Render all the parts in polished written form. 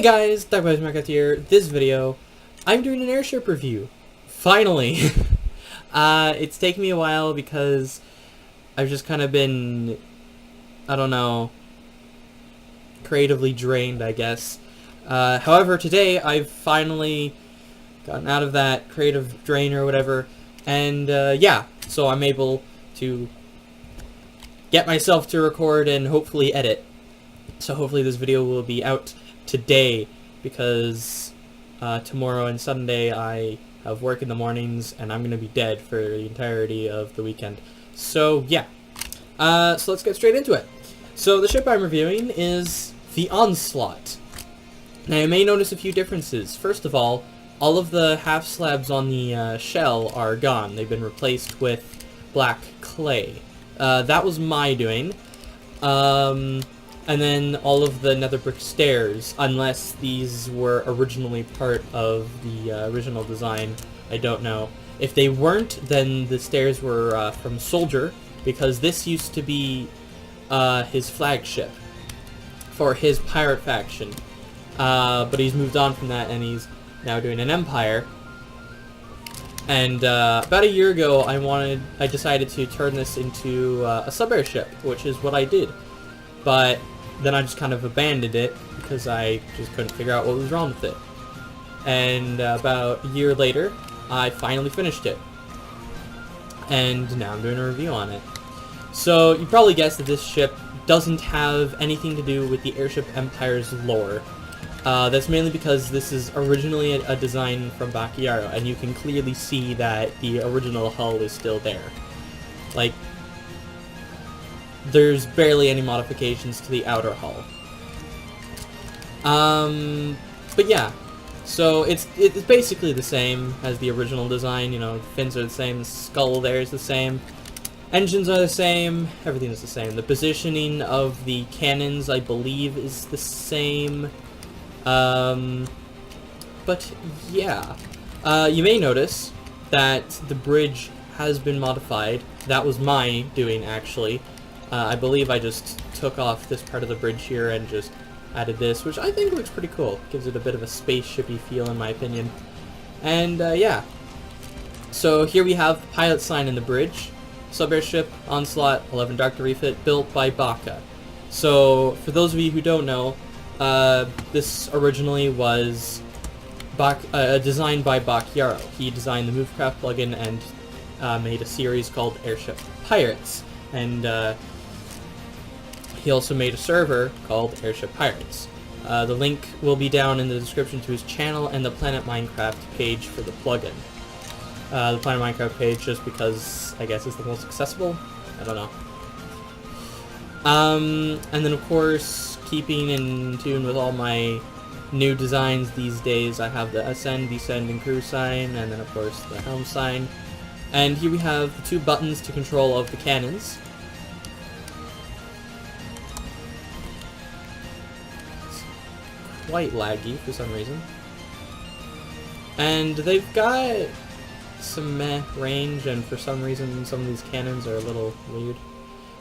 guys, Minecraft here. This video, I'm doing an airship review. Finally! It's taken me a while because I've just kind of been, I don't know, creatively drained, I guess. However, today I've finally gotten out of that creative drain or whatever, and yeah, so I'm able to get myself to record and hopefully edit. So hopefully this video will be out today, because tomorrow and Sunday I have work in the mornings and I'm going to be dead for the entirety of the weekend. So yeah, so let's get straight into it. So the ship I'm reviewing is the Onslaught. Now you may notice a few differences. First of all of the half slabs on the shell are gone. They've been replaced with black clay. That was my doing. And then all of the nether brick stairs, unless these were originally part of the original design, I don't know. If they weren't, then the stairs were from Soldier, because this used to be his flagship for his pirate faction. But he's moved on from that and he's now doing an empire. And about a year ago, I decided to turn this into a sub-airship, which is what I did. But then I just kind of abandoned it because I just couldn't figure out what was wrong with it. And about a year later, I finally finished it. And now I'm doing a review on it. So you probably guessed that this ship doesn't have anything to do with the Airship Empire's lore. That's mainly because this is originally a design from Bakayaro, and you can clearly see that the original hull is still there. Like, there's barely any modifications to the outer hull. But yeah, so it's basically the same as the original design. You know, the fins are the same, the skull there is the same, engines are the same, everything is the same. The positioning of the cannons, I believe, is the same. But yeah, you may notice that the bridge has been modified. That was my doing, actually. I believe I just took off this part of the bridge here and just added this, which I think looks pretty cool. Gives it a bit of a spaceshipy feel, in my opinion. And yeah, so here we have the pilot sign in the bridge. Sub-airship, Onslaught, 11Doctor refit, built by Baka. So for those of you who don't know, this originally was designed by Bakayaro. He designed the Movecraft plugin and made a series called Airship Pirates. And he also made a server called Airship Pirates. The link will be down in the description to his channel and the Planet Minecraft page for the plugin. The Planet Minecraft page just because I guess it's the most accessible. I don't know. And then of course, keeping in tune with all my new designs these days, I have the ascend, descend, and cruise sign, and then of course the helm sign. And here we have the two buttons to control of the cannons. It's quite laggy for some reason. And they've got some meh range, and for some reason some of these cannons are a little weird.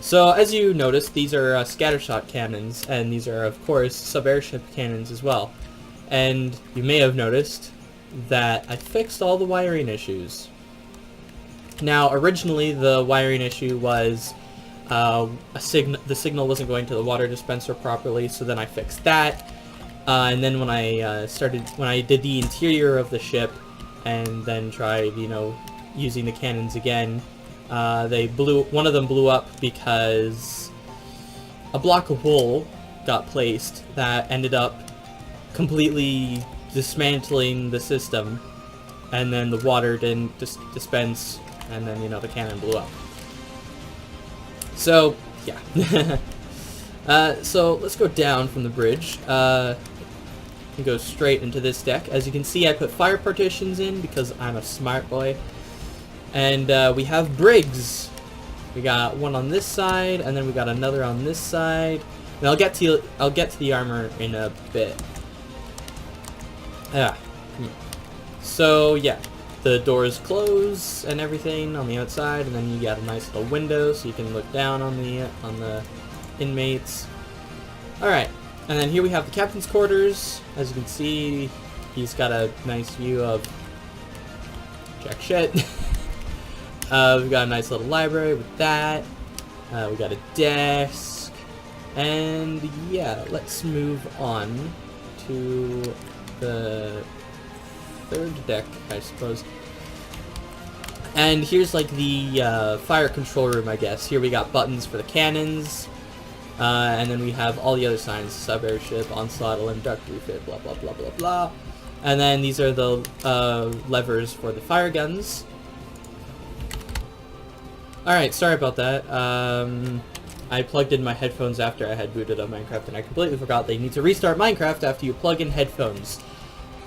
So as you notice, these are scattershot cannons, and these are of course sub-airship cannons as well. And you may have noticed that I fixed all the wiring issues. Now, originally the wiring issue was the signal wasn't going to the water dispenser properly, so then I fixed that. And then when I did the interior of the ship, and then tried, you know, using the cannons again, one of them blew up because a block of wool got placed that ended up completely dismantling the system, and then the water didn't dispense. And then, you know, the cannon blew up. So, yeah. So, let's go down from the bridge. And go straight into this deck. As you can see, I put fire partitions in because I'm a smart boy. And we have brigs. We got one on this side, and then we got another on this side. And I'll get to the armor in a bit. Yeah. So, yeah. The doors close and everything on the outside, and then you got a nice little window so you can look down on the inmates. Alright, And then here we have the captain's quarters. As you can see, he's got a nice view of jack shit. We've got a nice little library with that. We got a desk. And yeah, let's move on to the third deck, I suppose. And here's like the fire control room, I guess. Here we got buttons for the cannons. And then we have all the other signs: sub-airship, Onslaught, 11Doctor, refit, blah blah blah blah blah. And then these are the levers for the fire guns. Alright, sorry about that. I plugged in my headphones after I had booted up Minecraft, and I completely forgot that you need to restart Minecraft after you plug in headphones.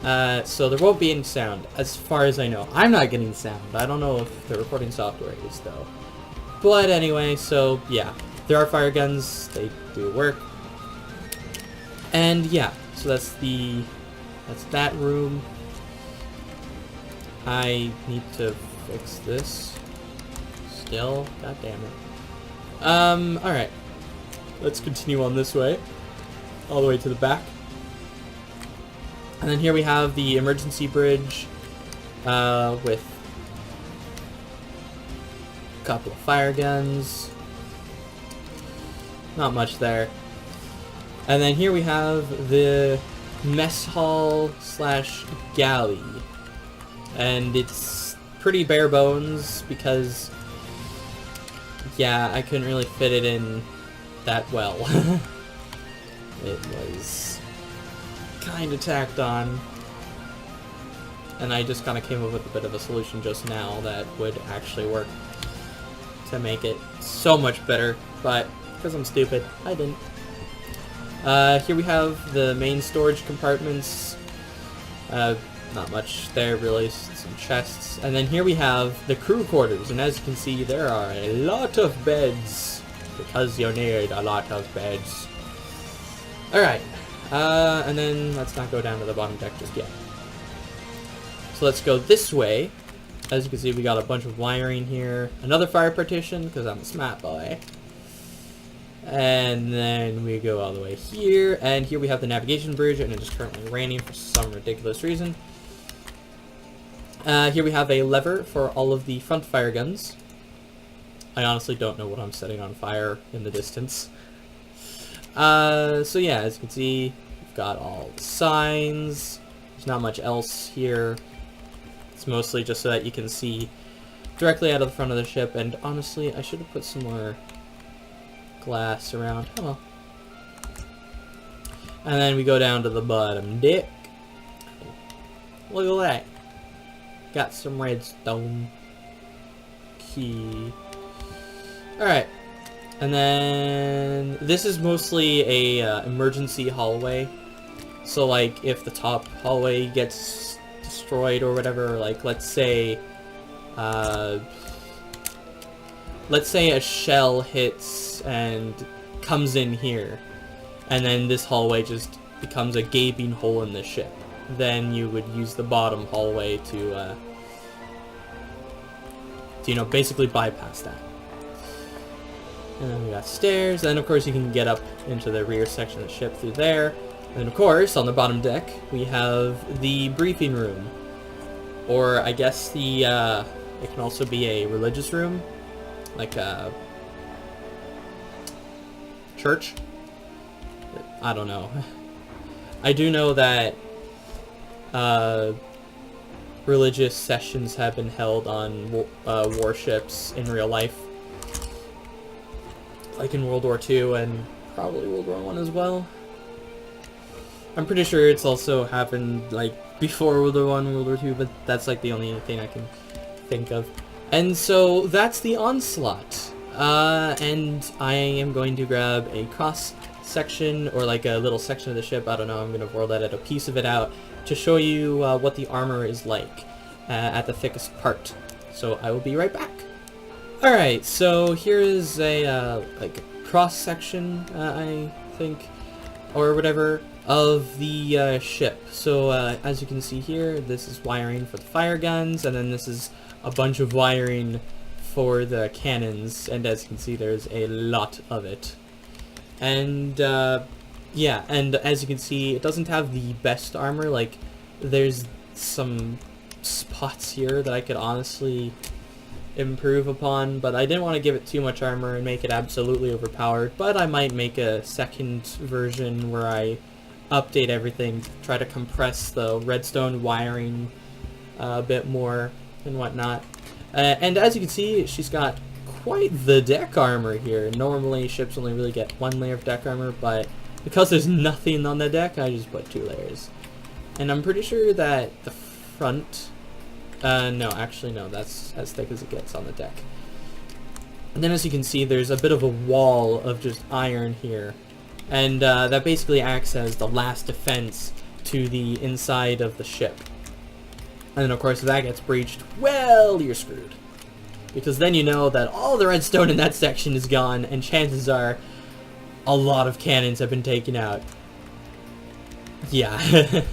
So there won't be any sound, as far as I know. I'm not getting sound. I don't know if the recording software is, though. But anyway, so yeah. There are fire guns, they do work. And yeah, so that's that room. I need to fix this. Still, god damn it. Alright. Let's continue on this way. All the way to the back. And then here we have the emergency bridge with a couple of fire guns. Not much there. And then here we have the mess hall slash galley. And it's pretty bare bones because, yeah, I couldn't really fit it in that well. It was kind of tacked on. And I just kind of came up with a bit of a solution just now that would actually work to make it so much better. But because I'm stupid, I didn't. Here we have the main storage compartments. Not much there, really. Some chests. And then here we have the crew quarters. And as you can see, there are a lot of beds. Because you need a lot of beds. Alright. And then let's not go down to the bottom deck just yet. So let's go this way. As you can see, we got a bunch of wiring here. Another fire partition, because I'm a smart boy. And then we go all the way here, and here we have the navigation bridge, and it is currently raining for some ridiculous reason. Here we have a lever for all of the front fire guns. I honestly don't know what I'm setting on fire in the distance. So yeah, as you can see, we've got all the signs. There's not much else here. It's mostly just so that you can see directly out of the front of the ship, and honestly, I should have put some more glass around. Oh well. And then we go down to the bottom deck. Look at that. Got some redstone. Key. Alright. And then this is mostly a emergency hallway. So like if the top hallway gets destroyed or whatever, like let's say a shell hits and comes in here, and then this hallway just becomes a gaping hole in the ship. Then you would use the bottom hallway to you know, basically bypass that. And then we got stairs, and of course you can get up into the rear section of the ship through there. And then of course, on the bottom deck, we have the briefing room. Or I guess the, it can also be a religious room. Like a church? I don't know. I do know that religious sessions have been held on warships in real life. Like in World War II and probably World War I as well. I'm pretty sure it's also happened like before World War I, World War II, but that's like the only thing I can think of. And so that's the Onslaught. And I am going to grab a cross section, or like a little section of the ship, I don't know, I'm going to world edit a piece of it out to show you what the armor is like at the thickest part. So I will be right back. Alright, so here is a like cross section, I think, or whatever, of the ship. So as you can see here, this is wiring for the fire guns, and then this is a bunch of wiring for the cannons, and as you can see, there's a lot of it. And Yeah, and as you can see, it doesn't have the best armor. Like, there's some spots here that I could honestly improve upon, but I didn't want to give it too much armor and make it absolutely overpowered. But I might make a second version where I update everything, try to compress the redstone wiring a bit more and whatnot. And as you can see, she's got quite the deck armor here. Normally ships only really get one layer of deck armor, but because there's nothing on the deck, I just put 2 layers. And I'm pretty sure that the front... no, actually no, that's as thick as it gets on the deck. And then as you can see, there's a bit of a wall of just iron here. And that basically acts as the last defense to the inside of the ship. And then of course if that gets breached, well, you're screwed. Because then you know that all the redstone in that section is gone, and chances are a lot of cannons have been taken out. Yeah.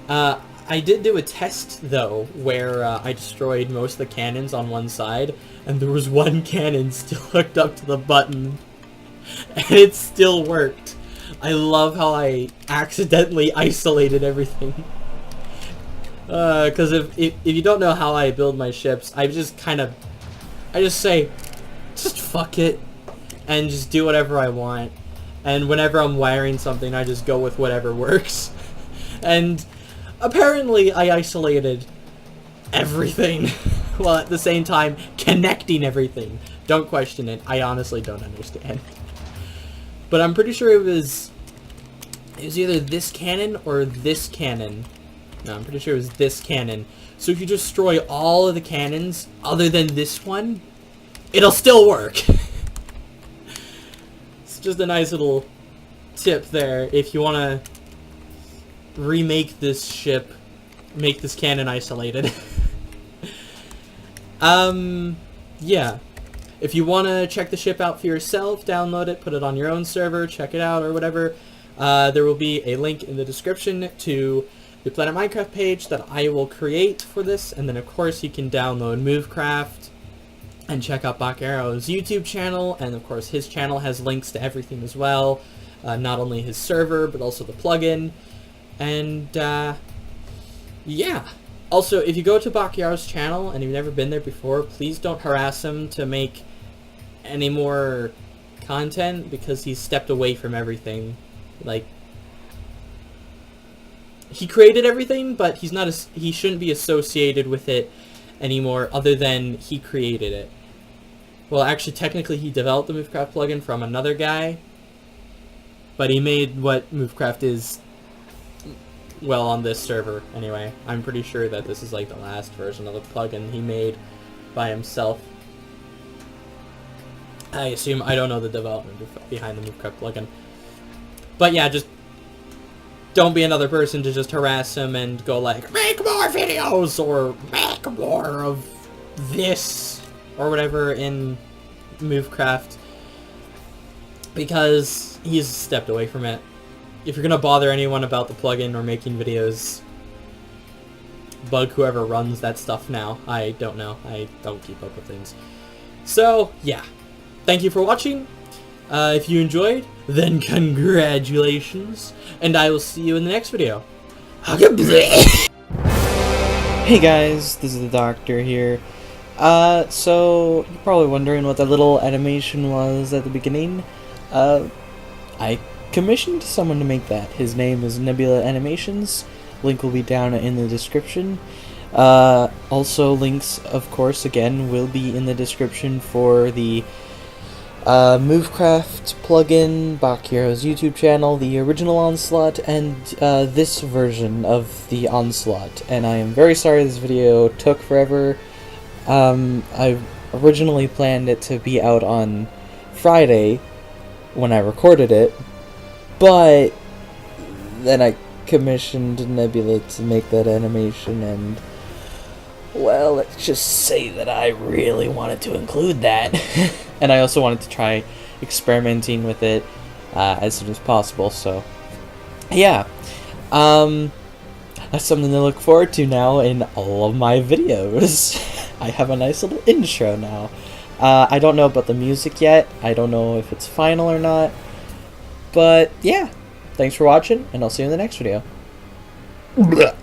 I did do a test, though, where I destroyed most of the cannons on one side, and there was one cannon still hooked up to the button, and it still worked. I love how I accidentally isolated everything. Because if you don't know how I build my ships, I just say, just fuck it, and just do whatever I want. And whenever I'm wiring something, I just go with whatever works. And apparently I isolated everything, while at the same time connecting everything. Don't question it, I honestly don't understand. But I'm pretty sure it was either this cannon or this cannon. No, I'm pretty sure it was this cannon. So if you destroy all of the cannons other than this one, it'll still work. It's just a nice little tip there if you want to remake this ship, make this cannon isolated. Yeah. If you want to check the ship out for yourself, download it, put it on your own server, check it out or whatever, there will be a link in the description to the Planet Minecraft page that I will create for this, and then of course you can download Movecraft and check out Bakyaro's YouTube channel, and of course his channel has links to everything as well, not only his server but also the plugin. And yeah. Also, if you go to Bakyaro's channel and you've never been there before, please don't harass him to make any more content, because he's stepped away from everything. Like, he created everything, but he shouldn't be associated with it anymore, other than he created it. Well, actually, technically he developed the Movecraft plugin from another guy, but he made what Movecraft is, well, on this server anyway. I'm pretty sure that this is like the last version of the plugin he made by himself. I assume. I don't know the development behind the Movecraft plugin. But yeah, just don't be another person to just harass him and go like, make more videos, or make more of this, or whatever in Movecraft, because he's stepped away from it. If you're gonna bother anyone about the plugin or making videos, bug whoever runs that stuff now. I don't know. I don't keep up with things. So, yeah. Thank you for watching. If you enjoyed, then congratulations, and I will see you in the next video. Hey guys, this is the Doctor here. So, you're probably wondering what that little animation was at the beginning. I commissioned someone to make that. His name is Nebula Animations. Link will be down in the description. Also, links, of course, again, will be in the description for the Movecraft plugin, Bakyaro's YouTube channel, the original Onslaught, and this version of the Onslaught. And I am very sorry this video took forever. I originally planned it to be out on Friday when I recorded it, but then I commissioned Nebula to make that animation, and well, let's just say that I really wanted to include that. And I also wanted to try experimenting with it as soon as possible, so yeah. That's something to look forward to now in all of my videos. I have a nice little intro now. I don't know about the music yet. I don't know if it's final or not. But yeah, thanks for watching, and I'll see you in the next video. Blech.